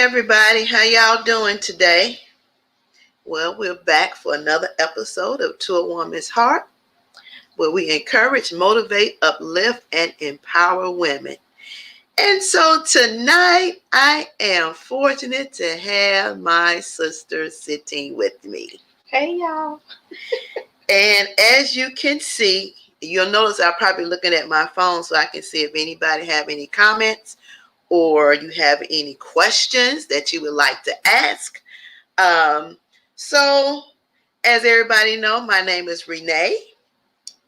everybody, how y'all doing today? Well, we're back for another episode of To a Woman's Heart, where we encourage, motivate, uplift, and empower women. And so tonight, I am fortunate to have my sister sitting with me. Hey y'all. And as you can see, you'll notice I'm probably looking at my phone so I can see if anybody have any comments or you have any questions that you would like to ask. So, as everybody know, my name is Renee,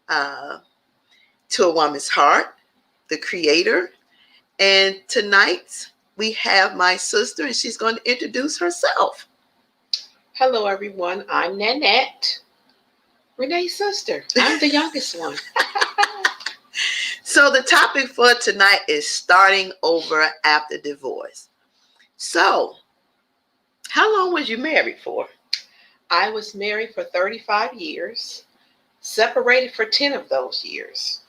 To a Woman's Heart, the creator. And tonight we have my sister, and she's going to introduce herself. Hello everyone. I'm Nanette, Renee's sister. I'm the youngest one. So the topic for tonight is starting over after divorce. So, how long was you married for? I was married for 35 years, separated for 10 of those years,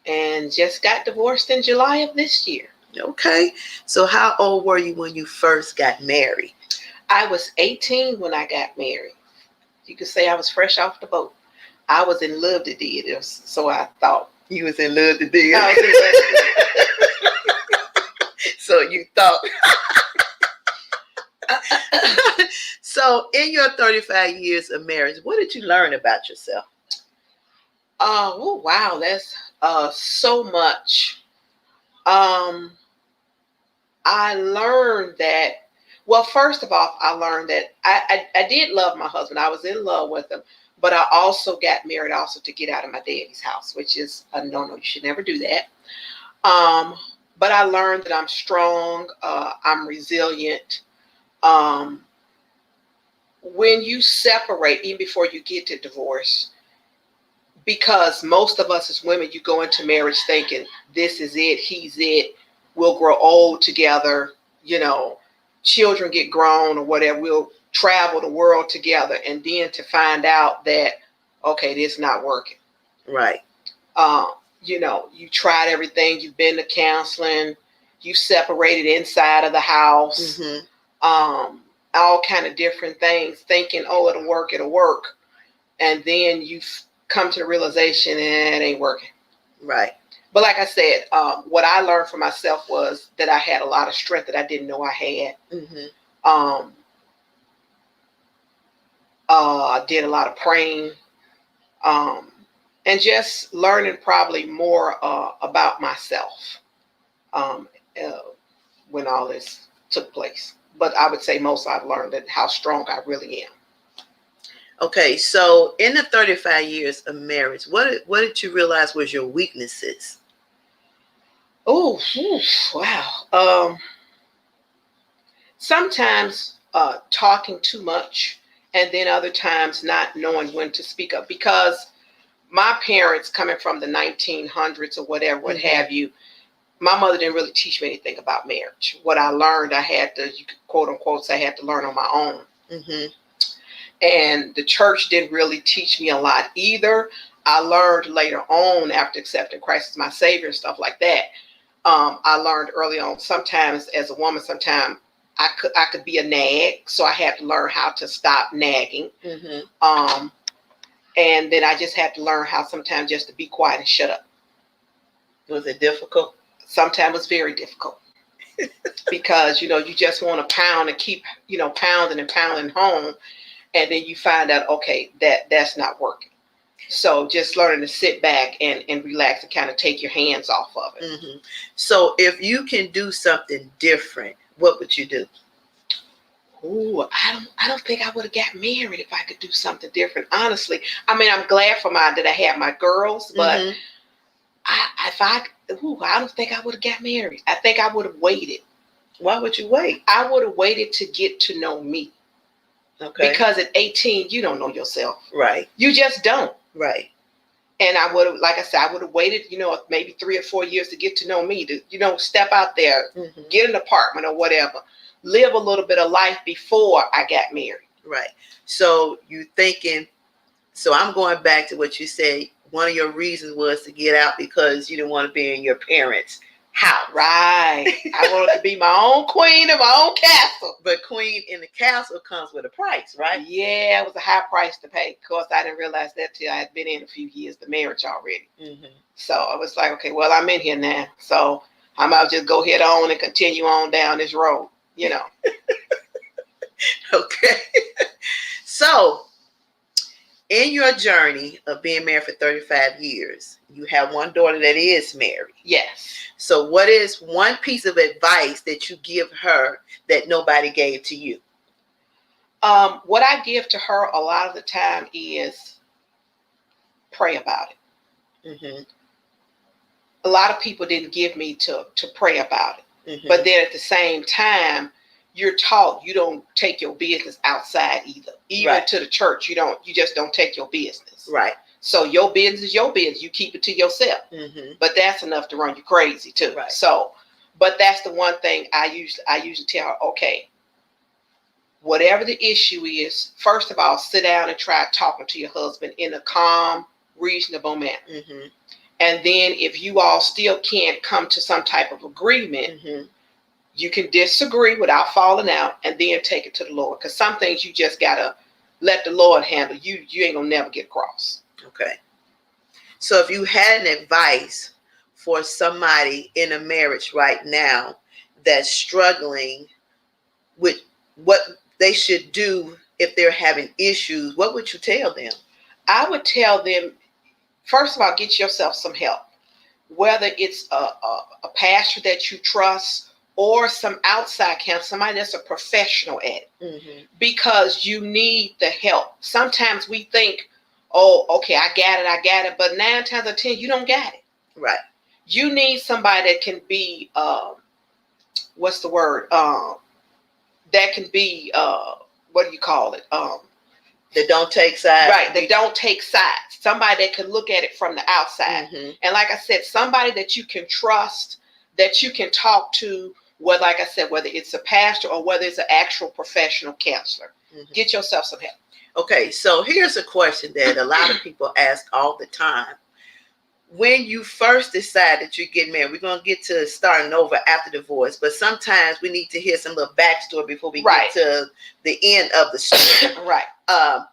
and just got divorced in July of this year. Okay. So how old were you when you first got married? I was 18 when I got married. You could say I was fresh off the boat. I was in love to do it, so I thought. You was in love to do it. I was in love to So you thought. So in your 35 years of marriage, what did you learn about yourself? Oh wow, that's so much. I learned that, well, first of all, I learned that I did love my husband. I was in love with him, but I also got married also to get out of my daddy's house, which is a no-no. You should never do that. But I learned that I'm strong. I'm resilient. When you separate, even before you get to divorce, because most of us as women, you go into marriage thinking this is it, he's it, we'll grow old together, children get grown or whatever, we'll travel the world together, and then to find out that, okay, this is not working. Right. You tried everything, you've been to counseling, you separated inside of the house, all kind of different things, thinking, oh, it'll work. And then you come to the realization it ain't working. Right. But like I said, what I learned for myself was that I had a lot of strength that I didn't know I had. I did a lot of praying, and just learning probably more about myself when all this took place. But I would say most I've learned that how strong I really am. Okay, so in the 35 years of marriage, what did you realize was your weaknesses? Oh, wow. Sometimes talking too much, and then other times not knowing when to speak up. Because my parents, coming from the 1900s or whatever, what have you, my mother didn't really teach me anything about marriage. What I learned, I had to, you could quote unquote, say I had to learn on my own. And the church didn't really teach me a lot either. I learned later on after accepting Christ as my Savior and stuff like that. I learned early on, sometimes as a woman, sometimes I could be a nag. So I had to learn how to stop nagging. And then I just had to learn how sometimes just to be quiet and shut up. Was it difficult? Sometimes it's very difficult. Because, you just want to pound and keep, pounding and pounding home. And then you find out, okay, that's not working. So just learning to sit back and relax and kind of take your hands off of it. So if you can do something different, what would you do? Ooh, I don't think I would have got married if I could do something different. Honestly, I mean, I'm glad that I had my girls, but I don't think I would have got married. I think I would have waited. Why would you wait? I would have waited to get to know me. Okay. Because at 18, you don't know yourself. Right. You just don't. Right. And I would have, like I said, I would have waited, maybe 3 or 4 years to get to know me, to, step out there, get an apartment or whatever, live a little bit of life before I got married. Right. So you thinking, so I'm going back to what you said. One of your reasons was to get out because you didn't want to be in your parents' house. Right. I wanted to be my own queen of my own castle. But queen in the castle comes with a price, right? Yeah, it was a high price to pay. Of course, I didn't realize that till I had been in a few years, the marriage already. Mm-hmm. So I was like, okay, well, I'm in here now. So I might just go head on and continue on down this road, you know. Okay. So, in your journey of being married for 35 years, you have one daughter that is married. Yes. So, what is one piece of advice that you give her that nobody gave to you? What I give to her a lot of the time is pray about it. Mm-hmm. A lot of people didn't give me to pray about it. Mm-hmm. But then at the same time, you're taught you don't take your business outside either. Even Right. to the church, you just don't take your business. Right. So your business is your business. You keep it to yourself. Mm-hmm. But that's enough to run you crazy too. Right. So, but that's the one thing I usually tell her, okay, whatever the issue is, first of all, sit down and try talking to your husband in a calm, reasonable manner. Mm-hmm. And then if you all still can't come to some type of agreement, Mm-hmm. you can disagree without falling out and then take it to the Lord. Because some things you just got to let the Lord handle. You ain't going to never get across. Okay. So if you had an advice for somebody in a marriage right now that's struggling with what they should do if they're having issues, what would you tell them? I would tell them, first of all, get yourself some help. Whether it's a pastor that you trust or some outside counsel, somebody that's a professional at it. Mm-hmm. Because you need the help. Sometimes we think, oh, okay, I got it. But 9 times out of 10, you don't got it. Right. You need somebody that can be, what's the word? That can be, what do you call it? They don't take sides. Right. They don't take sides. Somebody that can look at it from the outside. Mm-hmm. And like I said, somebody that you can trust, that you can talk to, whether, like I said, whether it's a pastor or whether it's an actual professional counselor. Mm-hmm. Get yourself some help. Okay, so here's a question that a lot of people ask all the time. When you first decide that you're getting married, we're going to get to starting over after divorce, but sometimes we need to hear some little backstory before we Right. get to the end of the story. Right.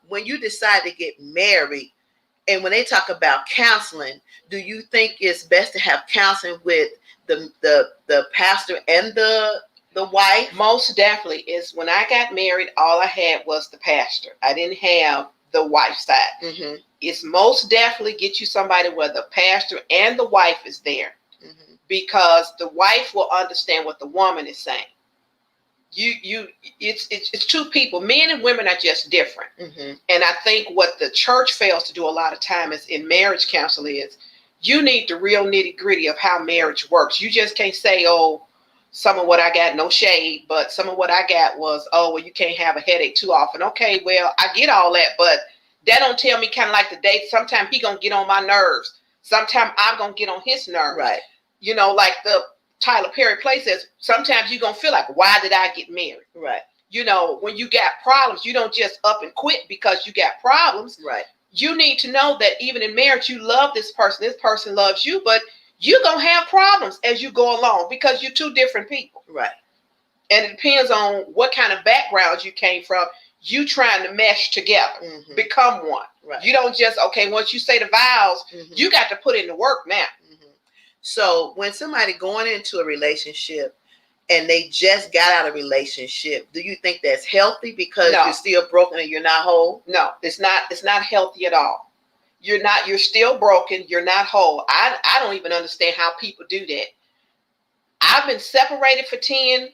When you decide to get married, and when they talk about counseling, do you think it's best to have counseling with the pastor and the wife? Most definitely is when I got married, all I had was the pastor. I didn't have the wife side. Mm-hmm. It's most definitely get you somebody where the pastor and the wife is there, Mm-hmm. because the wife will understand what the woman is saying. It's two people. Men and women are just different. Mm-hmm. And I think what the church fails to do a lot of time is in marriage counsel is you need the real nitty gritty of how marriage works. You just can't say, oh, some of what I got, no shade, but some of what I got was, oh, well, you can't have a headache too often. Okay, well, I get all that, but that don't tell me kind of like the date. Sometimes he gonna get on my nerves. Sometimes I'm gonna get on his nerves. Right. You know, like the Tyler Perry play says, sometimes you're gonna feel like, why did I get married? Right. You know, when you got problems, you don't just up and quit because you got problems. Right. You need to know that even in marriage, you love this person loves you, but you're going to have problems as you go along because you're two different people. Right. And it depends on what kind of backgrounds you came from. You trying to mesh together, Mm-hmm. become one. Right. You don't just, okay, once you say the vows, Mm-hmm. you got to put in the work now. Mm-hmm. So when somebody going into a relationship and they just got out of a relationship, do you think that's healthy because No. you're still broken and you're not whole? No, it's not healthy at all. You're still broken. You're not whole. I don't even understand how people do that. I've been separated for 10,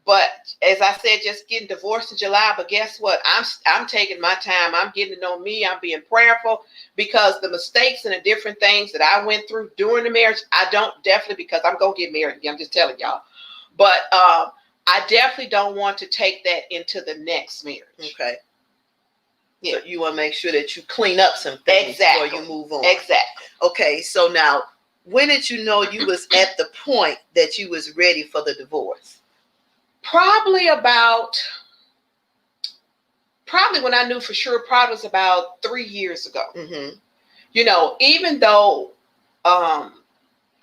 but as I said, just getting divorced in July. But guess what? I'm taking my time. I'm getting to know me. I'm being prayerful because the mistakes and the different things that I went through during the marriage, I don't definitely, because I'm going to get married again. I'm just telling y'all. But I definitely don't want to take that into the next marriage. Okay. Yeah. So you want to make sure that you clean up some things Exactly. before you move on. Exactly. Okay, so now, when did you know you was at the point that you was ready for the divorce? Probably when I knew for sure, probably was about 3 years ago. Mm-hmm. You know, even though I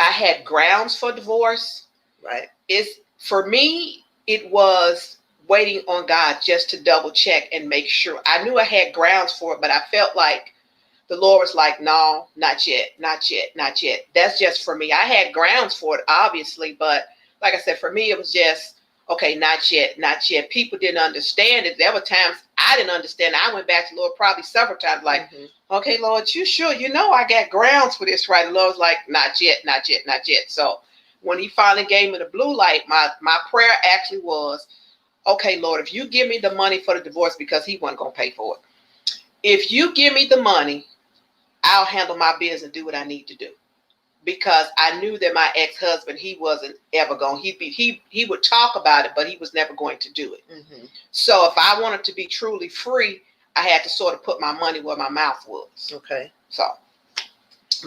I had grounds for divorce. Right. It's for me, it was waiting on God just to double check and make sure. I knew I had grounds for it, but I felt like the Lord was like, no, not yet, not yet, not yet. That's just for me. I had grounds for it, obviously, but like I said, for me, it was just, okay, not yet, not yet. People didn't understand it. There were times I didn't understand. I went back to the Lord probably several times, like, okay, Lord, you sure? You know I got grounds for this, right? The Lord was like, not yet, not yet, not yet. So when he finally gave me the blue light, my prayer actually was, okay, Lord, if you give me the money for the divorce, because he wasn't going to pay for it. If you give me the money, I'll handle my business and do what I need to do. Because I knew that my ex-husband, he wasn't ever going. He would talk about it, but he was never going to do it. So if I wanted to be truly free, I had to sort of put my money where my mouth was. Okay. So,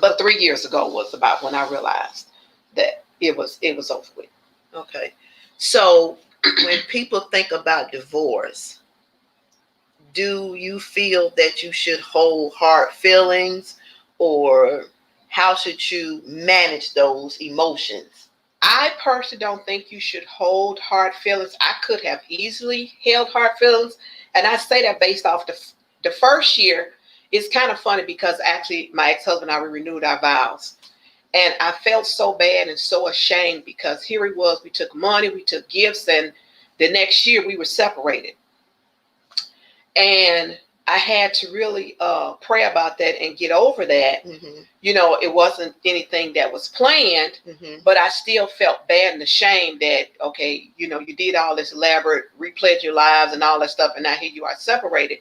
but 3 years ago was about when I realized that it was over with. Okay. So when people think about divorce, do you feel that you should hold hard feelings, or how should you manage those emotions? I personally don't think you should hold hard feelings. I could have easily held hard feelings. And I say that based off the first year. It's kind of funny because actually my ex-husband and I, we renewed our vows. And I felt so bad and so ashamed because here he was. We took money, we took gifts, and the next year we were separated. And I had to really pray about that and get over that. You know, it wasn't anything that was planned, but I still felt bad and ashamed that, okay, you know, you did all this elaborate, replayed your lives and all that stuff, and now here you are separated.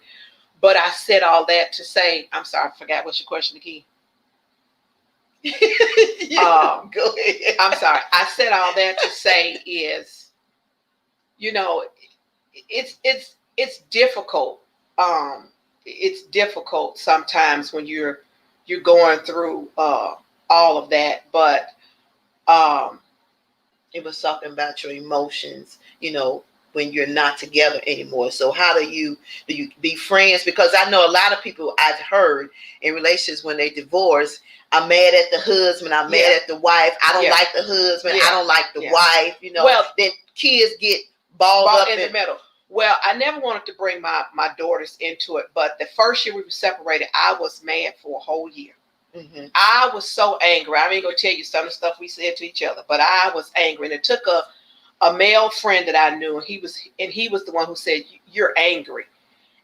But I said all that to say, I'm sorry, I forgot what's your question again. Go ahead. I'm sorry. I said all that to say is, you know, it's difficult. It's difficult sometimes when you're going through all of that, but it was talking about your emotions, you know, when you're not together anymore. So how do you be friends? Because I know a lot of people I've heard in relationships when they divorce, I'm mad at the husband, I'm mad at the wife, I don't like the husband, I don't like the wife, you know. Well, then kids get balled up in the middle. Well, I never wanted to bring my daughters into it, but the first year we were separated, I was mad for a whole year. I was so angry. I ain't gonna tell you some of the stuff we said to each other, but I was angry, and it took a male friend that I knew, and he was the one who said, "You're angry."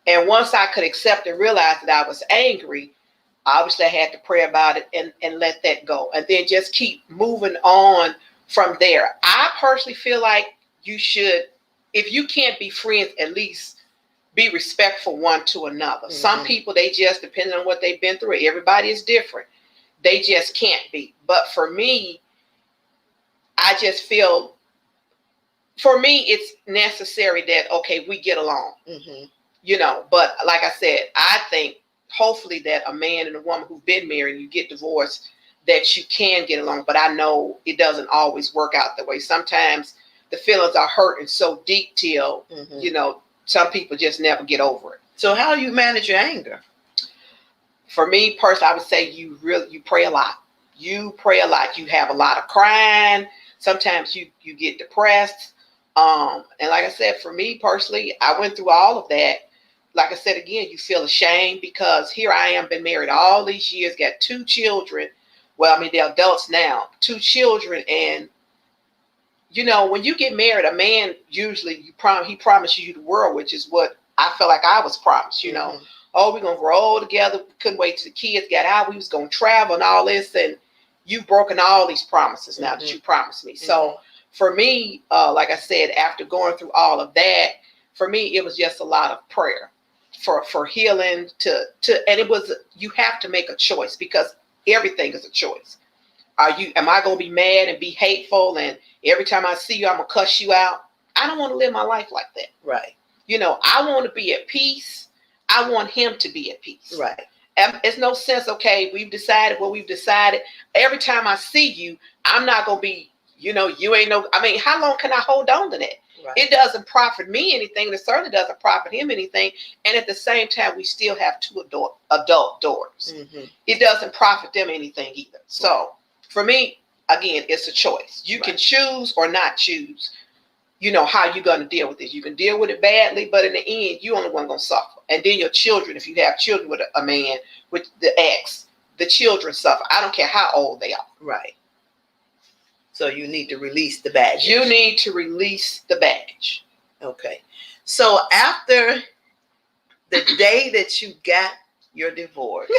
And once I could accept and realize that I was angry, obviously I had to pray about it and let that go, and then just keep moving on from there. I personally feel like you should, if you can't be friends, at least be respectful one to another. Some people, they just, depending on what they've been through, everybody is different. They just can't be. But for me, I just feel, for me, it's necessary that, okay, we get along. You know, but like I said, I think hopefully that a man and a woman who've been married, you get divorced, that you can get along. But I know it doesn't always work out that way. Sometimes the feelings are hurting so deep till, you know, some people just never get over it. So how do you manage your anger? For me personally, I would say you pray a lot. You pray a lot. You have a lot of crying. Sometimes you get depressed. And like I said, for me personally, I went through all of that. Like I said, again, you feel ashamed because here I am, been married all these years, got 2 children. Well, I mean, they're adults now, 2 children. And, you know, when you get married, a man usually, he promises you the world, which is what I felt like I was promised, you know. Oh, we're going to grow old together. Couldn't wait till the kids got out. We was going to travel and all this. And you've broken all these promises now that you promised me. So for me, like I said, after going through all of that, for me, it was just a lot of prayer for healing and it was, you have to make a choice because everything is a choice. Am I going to be mad and be hateful? And every time I see you, I'm going to cuss you out. I don't want to live my life like that. Right. You know, I want to be at peace. I want him to be at peace. Right. And it's no sense, okay, we've decided what we've decided. Every time I see you, I'm not going to be, you know, you ain't no, I mean, how long can I hold on to that? Right. It doesn't profit me anything. And it certainly doesn't profit him anything. And at the same time, we still have 2 adult daughters. It doesn't profit them anything either. So for me, again, it's a choice. You can choose or not choose, how you're going to deal with this. You can deal with it badly, but in the end, you only one going to suffer. And then your children, if you have children with a man, with the ex, the children suffer. I don't care how old they are. Right. So you need to release the baggage. You need to release the baggage. Okay. So after the day that you got your divorce,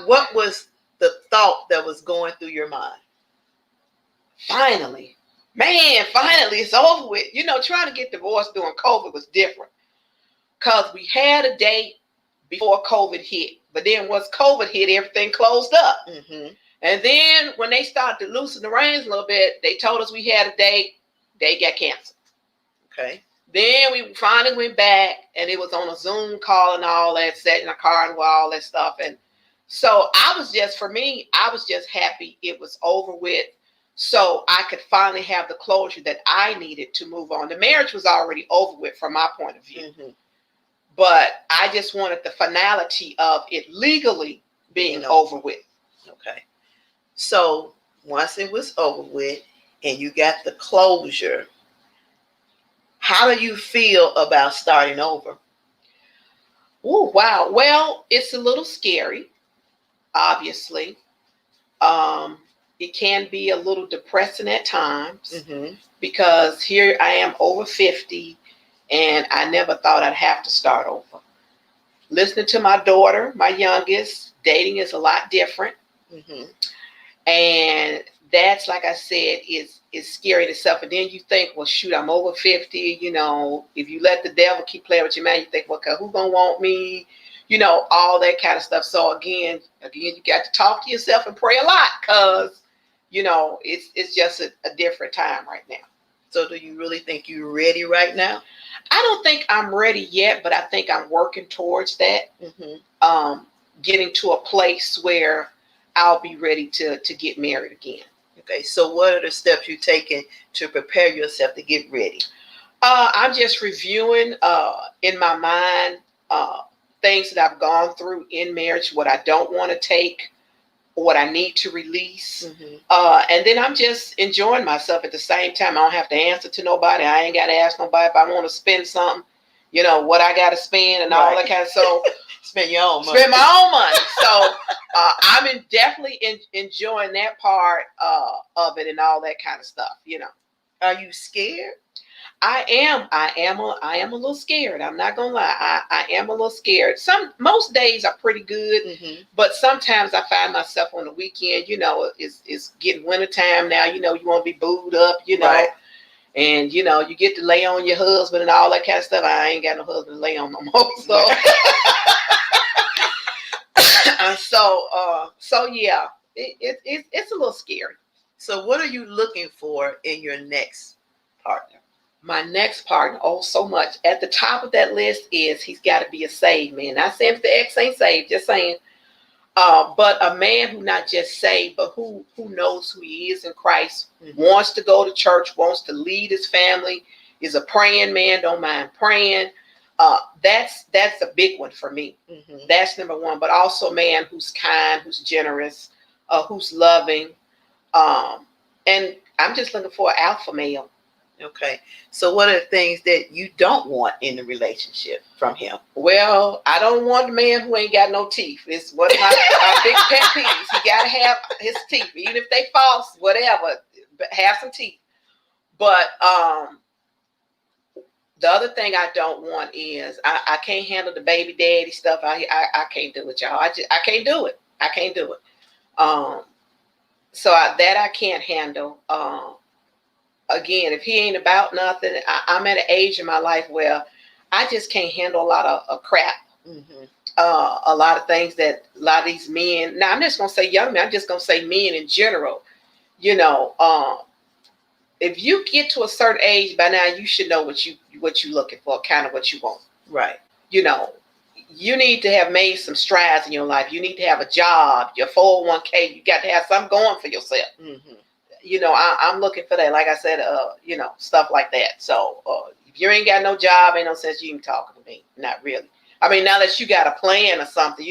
what was the thought that was going through your mind? Finally it's over with. Trying to get divorced during COVID was different because we had a date before COVID hit, but then once COVID hit, everything closed up. Mm-hmm. And then when they started to loosen the reins a little bit, they told us we had a date. They got canceled. Okay. Then we finally went back, and it was on a Zoom call and all that, sat in a car and all that stuff. And so I was just happy it was over with, so I could finally have the closure that I needed to move on. The marriage was already over with from my point of view, Mm-hmm. but I just wanted the finality of it legally being over with. Okay. So once it was over with and you got the closure, how do you feel about starting over? Oh, wow. Well, it's a little scary, obviously. It can be a little depressing at times, Mm-hmm. because here I am over 50 and I never thought I'd have to start over. Listening to my daughter, my youngest, dating is a lot different. Mm-hmm. And that's, like I said, is scary in itself. And then you think, well, shoot, I'm over 50. If you let the devil keep playing with your mind, you think, well, okay, who's going to want me? All that kind of stuff. So again, you got to talk to yourself and pray a lot, because, it's just a different time right now. So do you really think you're ready right now? I don't think I'm ready yet, but I think I'm working towards that. Mm-hmm. Getting to a place where I'll be ready to get married again. Okay. So what are the steps you're taking to prepare yourself to get ready? I'm just reviewing in my mind things that I've gone through in marriage, what I don't want to take, what I need to release. Mm-hmm. And then I'm just enjoying myself at the same time. I don't have to answer to nobody. I ain't got to ask nobody if I want to spend something, what I got to spend and all that kind of. So spend your own money. Spend my own money. So I'm definitely enjoying that part of it and all that kind of stuff. Are you scared? I am a little scared. I'm not gonna lie. I am a little scared. Most days are pretty good, Mm-hmm. but sometimes I find myself on the weekend. It's getting wintertime now. You want to be booed up. Right. And you get to lay on your husband and all that kind of stuff. I ain't got no husband to lay on no more. So yeah, it's a little scary. So what are you looking for in your next partner? My next partner, so much. At the top of that list is he's got to be a saved man. Not saying if the ex ain't saved, just saying. But a man who not just saved, but who knows who he is in Christ, Mm-hmm. wants to go to church, wants to lead his family, is a praying man, don't mind praying. That's a big one for me. Mm-hmm. That's number one. But also a man who's kind, who's generous, who's loving. And I'm just looking for an alpha male. Okay. So what are the things that you don't want in the relationship from him? Well, I don't want a man who ain't got no teeth. It's one of my big pet peeves. He got to have his teeth, even if they false, whatever, but have some teeth. But the other thing I don't want is I can't handle the baby daddy stuff. I can't do it, y'all. I can't do it. I can't do it. So I can't handle. Again, if he ain't about nothing, I'm at an age in my life where I just can't handle a lot of crap. Mm-hmm. A lot of things that a lot of these men. Now I'm just gonna say young men. I'm just gonna say men in general. If you get to a certain age by now, you should know what you're looking for, kind of what you want. Right. You need to have made some strides in your life. You need to have a job, your 401k. You got to have something going for yourself. Mm-hmm. I'm looking for that. Like I said, stuff like that. So if you ain't got no job, ain't no sense you even talking to me. Not really. I mean, now that you got a plan or something,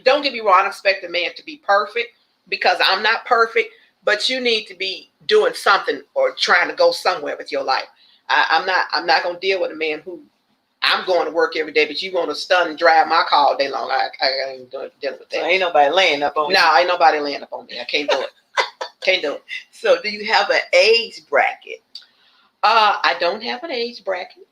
don't get me wrong. I don't expect a man to be perfect, because I'm not perfect. but you need to be doing something or trying to go somewhere with your life. I'm not gonna deal with a man who I'm going to work every day, but you want to stun and drive my car all day long. I ain't dealing with that. So ain't nobody laying up on you. No, ain't nobody laying up on me. I can't do it. Can't do it. So do you have an age bracket? I don't have an age bracket.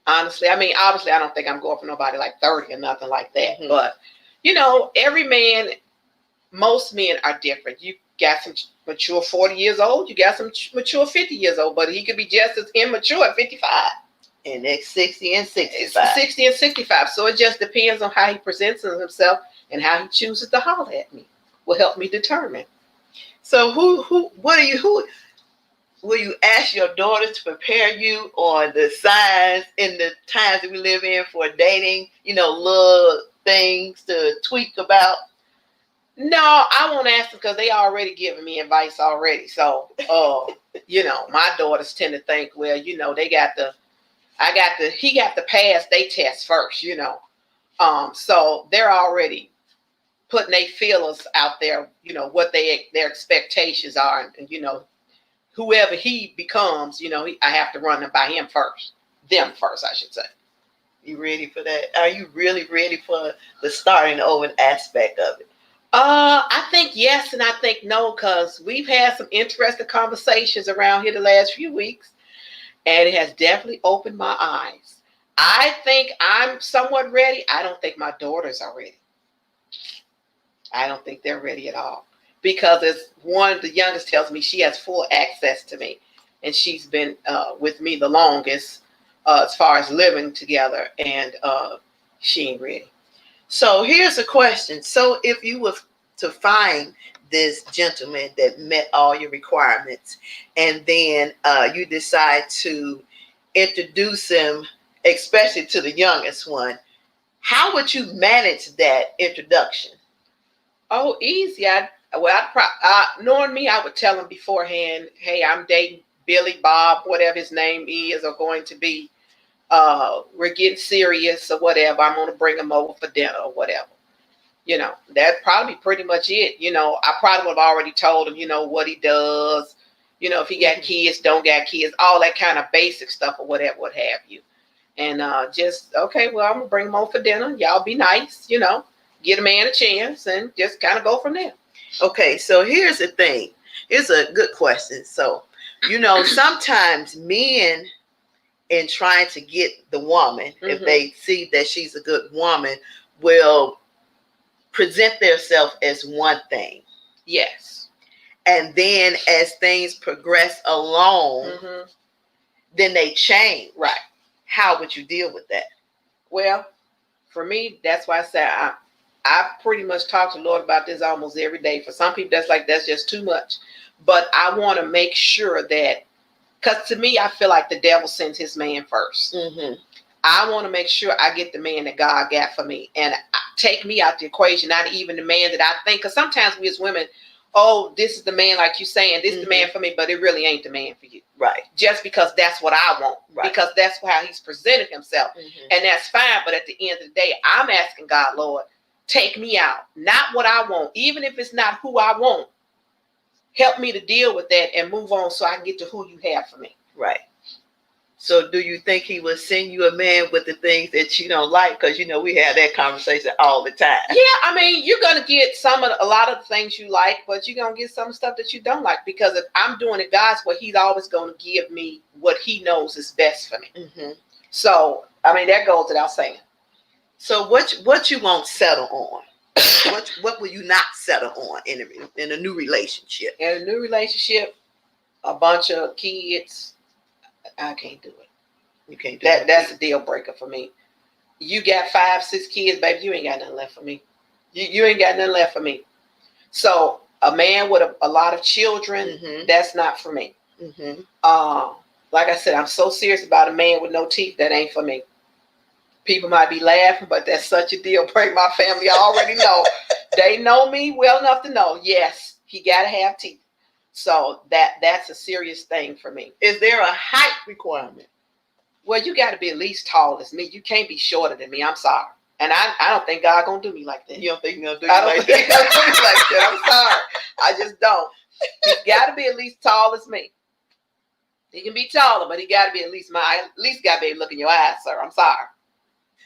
Honestly, I mean, obviously, I don't think I'm going for nobody like 30 or nothing like that. Mhm. But, you know, every man, most men are different. You got some mature 40 years old. You got some mature 50 years old. But he could be just as immature at 55. And that's 60 and It's 65. 60 and 65. So it just depends on how he presents himself and how he chooses to holler at me. Will help me determine. So who will you ask your daughter to prepare you on the signs in the times that we live in for dating, little things to tweak about? No, I won't ask them because they already giving me advice already. So, my daughters tend to think, well, he got to pass their test first, So they're already putting their feelers out there, what their expectations are. And whoever he becomes, I have to run them by him first. Them first, I should say. You ready for that? Are you really ready for the starting over aspect of it? I think yes, and I think no, because we've had some interesting conversations around here the last few weeks, and it has definitely opened my eyes. I think I'm somewhat ready. I don't think my daughters are ready. I don't think they're ready at all. Because as one of the youngest tells me, she has full access to me. And she's been with me the longest as far as living together. And she ain't ready. So here's a question. So if you were to find this gentleman that met all your requirements, and then you decide to introduce him, especially to the youngest one, how would you manage that introduction? Oh, easy. Knowing me, I would tell him beforehand, hey, I'm dating Billy, Bob, whatever his name is or going to be. We're getting serious or whatever. I'm going to bring him over for dinner or whatever. That'd probably be pretty much it. I probably would have already told him, what he does, if he got kids, don't got kids, all that kind of basic stuff or whatever, what have you. And okay, well, I'm going to bring him over for dinner. Y'all be nice, get a man a chance and just kind of go from there. Okay, so here's the thing. It's a good question. So, sometimes men, in trying to get the woman, if they see that she's a good woman, will present themselves as one thing. Yes. And then as things progress along, then they change. Right. How would you deal with that? Well, for me, that's why I say I pretty much talk to the Lord about this almost every day. For some people, that's just too much. But I want to make sure that, because to me, I feel like the devil sends his man first. I want to make sure I get the man that God got for me and take me out the equation, not even the man that I think. Because sometimes we as women, oh, this is the man, like you saying, this is the man for me, but it really ain't the man for you. Right. Just because that's what I want. Right. Because that's how he's presented himself. And that's fine. But at the end of the day, I'm asking God, Lord, take me out. Not what I want. Even if it's not who I want. Help me to deal with that and move on so I can get to who you have for me. Right. So do you think he will send you a man with the things that you don't like? Because, we have that conversation all the time. Yeah, I mean, you're going to get a lot of the things you like, but you're going to get some stuff that you don't like. Because if I'm doing it God's way, he's always going to give me what he knows is best for me. So, I mean, that goes without saying. So what you won't settle on? What will you not settle on in a new relationship? In a new relationship, a bunch of kids, I can't do it. You can't do that. That's a deal breaker for me. You got 5, 6 kids, baby. You ain't got nothing left for me. You ain't got nothing left for me. So a man with a lot of children, that's not for me. Like I said, I'm so serious about a man with no teeth. That ain't for me. People might be laughing, but that's such a deal breaker. My family already know. They know me well enough to know, yes, he got to have teeth. So that's a serious thing for me. Is there a height requirement? Well, you got to be at least tall as me. You can't be shorter than me. I'm sorry. And I don't think God going to do me like that. You don't think he's going to do you like that? I don't think he'll do me like that. I'm sorry. I just don't. He's got to be at least tall as me. He can be taller, but he got to be at least got to be able to look in your eyes, sir. I'm sorry.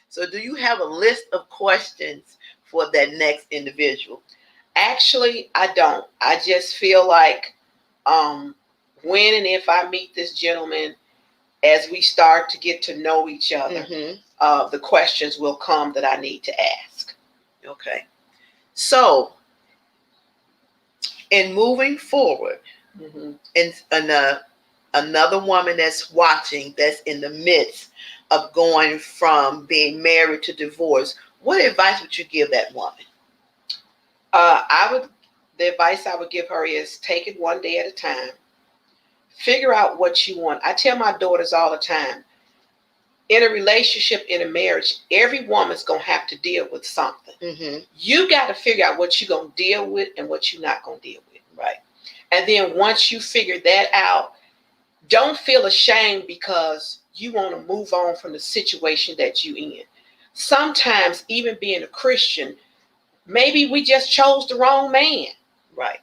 So do you have a list of questions for that next individual? Actually, I don't. I just feel like when and if I meet this gentleman, as we start to get to know each other, the questions will come that I need to ask. Okay. So, in moving forward, and another woman that's watching, that's in the midst of going from being married to divorce, what advice would you give that woman? The advice I would give her is take it one day at a time. Figure out what you want. I tell my daughters all the time, in a relationship, in a marriage, every woman's going to have to deal with something. You got to figure out what you're going to deal with and what you're not going to deal with. Right. And then once you figure that out, don't feel ashamed because you want to move on from the situation that you're in. Sometimes, even being a Christian, maybe we just chose the wrong man. Right.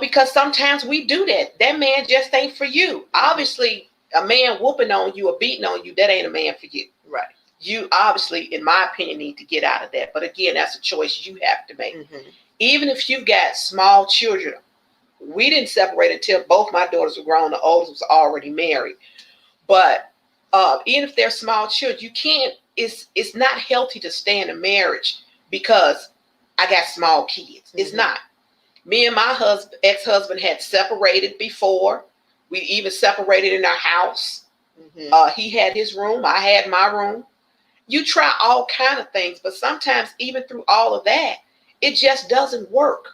Because sometimes we do that. That man just ain't for you. Obviously, a man whooping on you or beating on you, that ain't a man for you. Right. You obviously, in my opinion, need to get out of that. But again, that's a choice you have to make. Even if you got small children, we didn't separate until both my daughters were grown. The oldest was already married. But even if they're small children, you can't. It's not healthy to stay in a marriage because I got small kids. It's not. Me and my ex-husband had separated before. We even separated in our house. He had his room. I had my room. You try all kind of things, but sometimes even through all of that, it just doesn't work.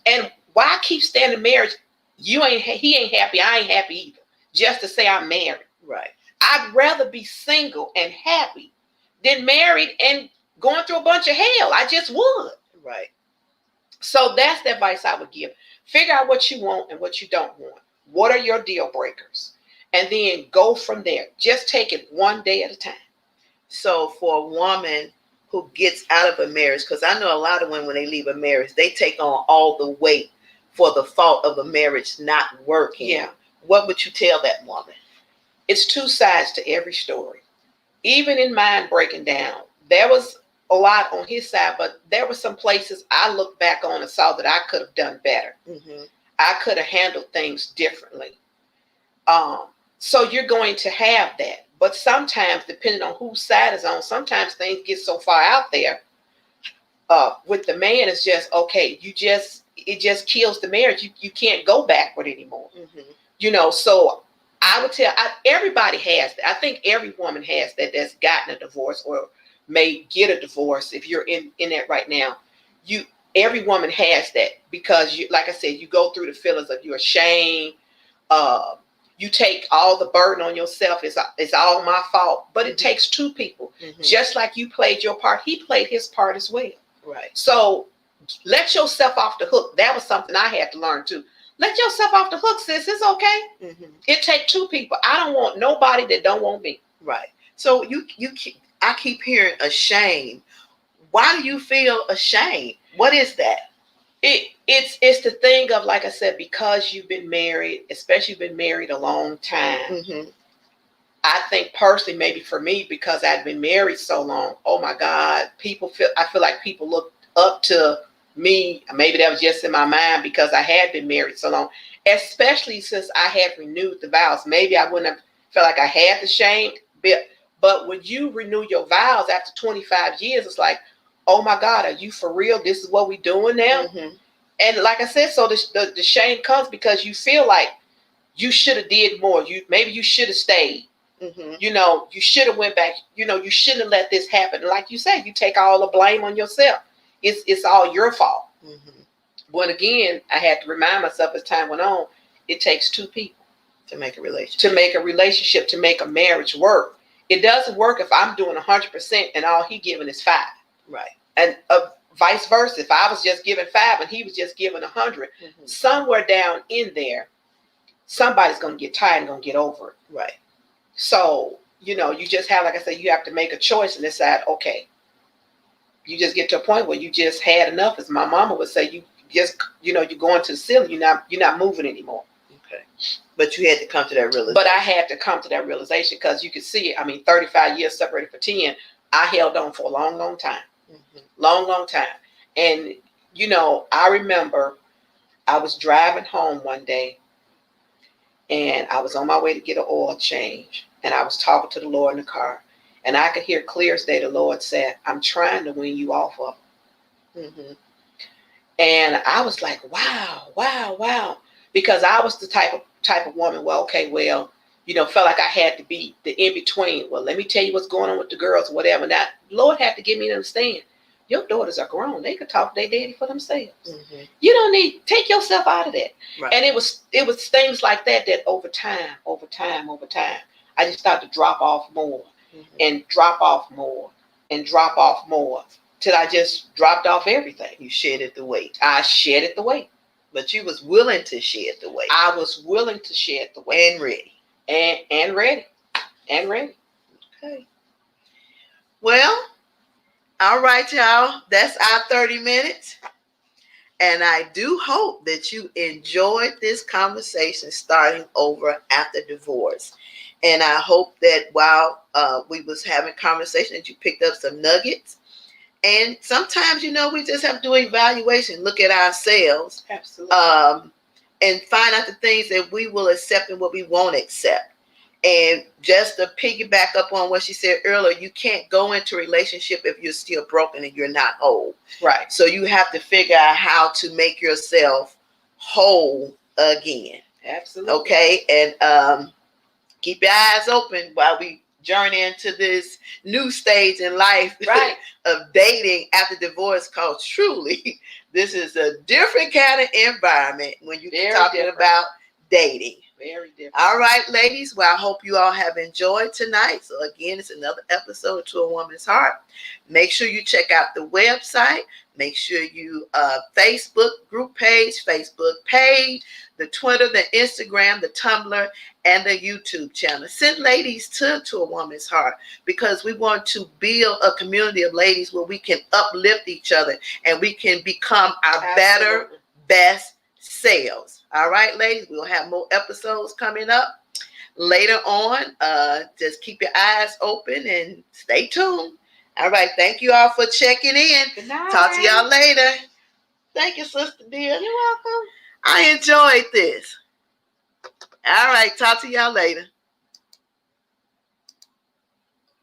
And why keep staying in marriage? He ain't happy. I ain't happy either. Just to say I'm married. Right. I'd rather be single and happy than married and going through a bunch of hell. I just would. Right. So that's the advice I would give. Figure out what you want and what you don't want. What are your deal breakers? And then go from there. Just take it one day at a time. So for a woman who gets out of a marriage, because I know a lot of women, when they leave a marriage, they take on all the weight for the fault of the marriage not working. Yeah. What would you tell that woman? It's two sides to every story. Even in mine breaking down, there was a lot on his side, but there were some places I looked back on and saw that I could have done better. I could have handled things differently. So you're going to have that. But sometimes, depending on whose side is on, sometimes things get so far out there. With the man, it's just, okay, it just kills the marriage. You can't go backward anymore. So I would tell, everybody has that. I think every woman has that that's gotten a divorce or may get a divorce. If you're in that right now, every woman has that, because like I said, you go through the feelings of you're ashamed. You take all the burden on yourself. It's all my fault. But it takes two people. Just like you played your part, he played his part as well. Right. So let yourself off the hook. That was something I had to learn too. Let yourself off the hook, sis. It's okay. It takes two people. I don't want nobody that don't want me. Right. So I keep hearing ashamed. Why do you feel ashamed? What is that? It's the thing of, like I said, because you've been married, especially you've been married a long time. I think personally, maybe for me, because I've been married so long, oh my God, I feel like people look up to me. Maybe that was just in my mind because I had been married so long, especially since I had renewed the vows. Maybe I wouldn't have felt like I had the shame, but when you renew your vows after 25 years, it's like, oh my God, are you for real? This is what we're doing now? And like I said, so the shame comes because you feel like you should have did more. Maybe you should have stayed. You should have went back. You shouldn't have let this happen. Like you said, you take all the blame on yourself. It's all your fault. But again, I had to remind myself as time went on, it takes two people to make a relationship. To make a marriage work. It doesn't work if I'm doing 100% and all he giving is 5. Right. And vice versa. If I was just giving 5 and he was just giving 100, somewhere down in there, somebody's going to get tired and going to get over it. Right. So, you just have, like I said, you have to make a choice and decide, okay, you just get to a point where you just had enough. As my mama would say, just, you're going to the ceiling. You're not moving anymore. Okay. But you had to come to that realization. But I had to come to that realization because you could see it. I mean, 35 years separated for 10, I held on for a long, long time. Long time. And, I remember I was driving home one day and I was on my way to get an oil change. And I was talking to the Lord in the car. And I could hear clear as day the Lord said, I'm trying to win you off of them. And I was like, wow. Because I was the type of woman, well, okay, well, felt like I had to be the in-between. Well, let me tell you what's going on with the girls, whatever. Now, Lord had to get me to understand, your daughters are grown. They could talk to their daddy for themselves. You don't need, take yourself out of that. Right. And it was things like that over time, I just started to drop off more and drop off more and drop off more till I just dropped off everything. You shedded the weight. I shedded the weight. But you was willing to shed the weight. I was willing to shed the weight. And ready. And ready. And ready. Okay. Well, all right, y'all. That's our 30 minutes. And I do hope that you enjoyed this conversation starting over after divorce. And I hope that while we was having conversation that you picked up some nuggets. And sometimes, we just have to do evaluation, look at ourselves. Absolutely. And find out the things that we will accept and what we won't accept. And just to piggyback up on what she said earlier, you can't go into a relationship if you're still broken and you're not whole. Right. So you have to figure out how to make yourself whole again. Absolutely. Okay. And keep your eyes open while we journey into this new stage in life, right, of dating after divorce, because truly this is a different kind of environment when you're talking about dating. Very different. All right, ladies. Well, I hope you all have enjoyed tonight. So again, it's another episode of To a Woman's Heart. Make sure you check out the website. Make sure you Facebook group page, the Twitter, the Instagram, the Tumblr, and the YouTube channel. Send ladies to a Woman's Heart, because we want to build a community of ladies where we can uplift each other and we can become our better, best selves. All right, ladies, we'll have more episodes coming up later on. Just keep your eyes open and stay tuned. All right, thank you all for checking in. Good night. Talk to y'all later. Thank you, sister dear. You're welcome. I enjoyed this. All right, talk to y'all later.